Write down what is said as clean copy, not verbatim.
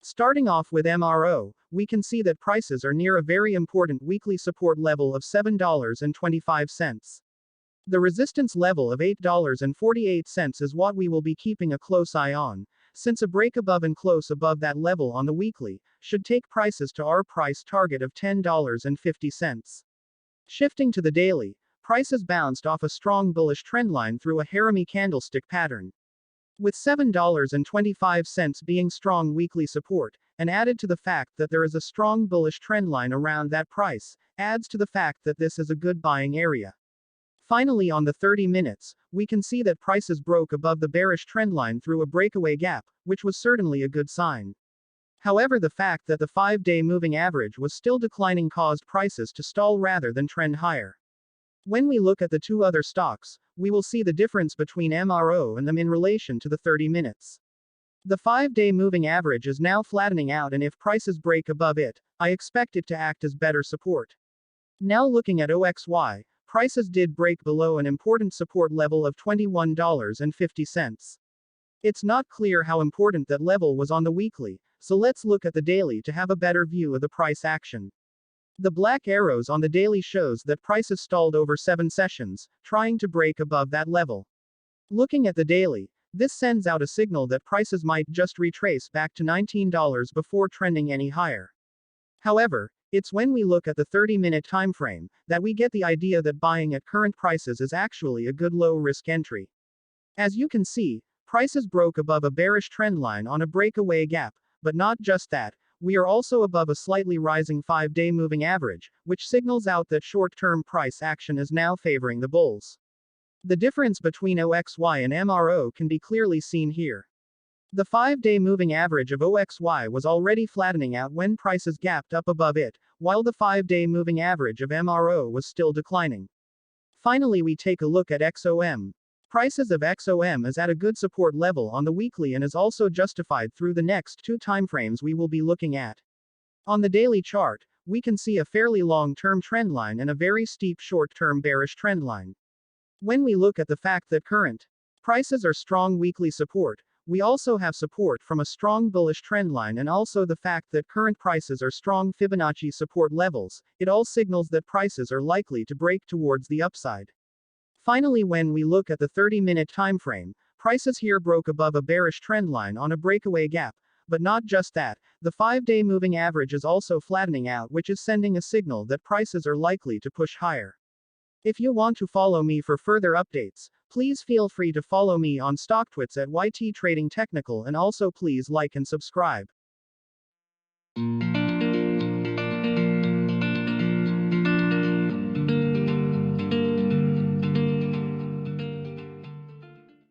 Starting off with MRO, we can see that prices are near a very important weekly support level of $7.25. The resistance level of $8.48 is what we will be keeping a close eye on, since a break above and close above that level on the weekly should take prices to our price target of $10.50. Shifting to the daily, prices bounced off a strong bullish trendline through a harami candlestick pattern. With $7.25 being strong weekly support, and added to the fact that there is a strong bullish trendline around that price, adds to the fact that this is a good buying area. Finally, on the 30 minutes, we can see that prices broke above the bearish trendline through a breakaway gap, which was certainly a good sign. However, the fact that the 5-day moving average was still declining caused prices to stall rather than trend higher. When we look at the two other stocks, we will see the difference between MRO and them in relation to the 30 minutes. The 5-day moving average is now flattening out, and if prices break above it, I expect it to act as better support. Now looking at OXY, prices did break below an important support level of $21.50. It's not clear how important that level was on the weekly, so let's look at the daily to have a better view of the price action. The black arrows on the daily shows that prices stalled over 7 sessions, trying to break above that level. Looking at the daily, this sends out a signal that prices might just retrace back to $19 before trending any higher. However, it's when we look at the 30-minute time frame that we get the idea that buying at current prices is actually a good low-risk entry. As you can see, prices broke above a bearish trendline on a breakaway gap, but not just that. We are also above a slightly rising 5-day moving average, which signals out that short-term price action is now favoring the bulls. The difference between OXY and MRO can be clearly seen here. The 5-day moving average of OXY was already flattening out when prices gapped up above it, while the 5-day moving average of MRO was still declining. Finally, we take a look at XOM. Prices of XOM is at a good support level on the weekly and is also justified through the next 2 timeframes we will be looking at. On the daily chart, we can see a fairly long-term trendline and a very steep short-term bearish trendline. When we look at the fact that current prices are strong weekly support, we also have support from a strong bullish trendline, and also the fact that current prices are strong Fibonacci support levels, it all signals that prices are likely to break towards the upside. Finally, when we look at the 30-minute time frame, prices here broke above a bearish trendline on a breakaway gap, but not just that, the 5-day moving average is also flattening out, which is sending a signal that prices are likely to push higher. If you want to follow me for further updates, please feel free to follow me on Stocktwits at YT Trading Technical, and also please like and subscribe.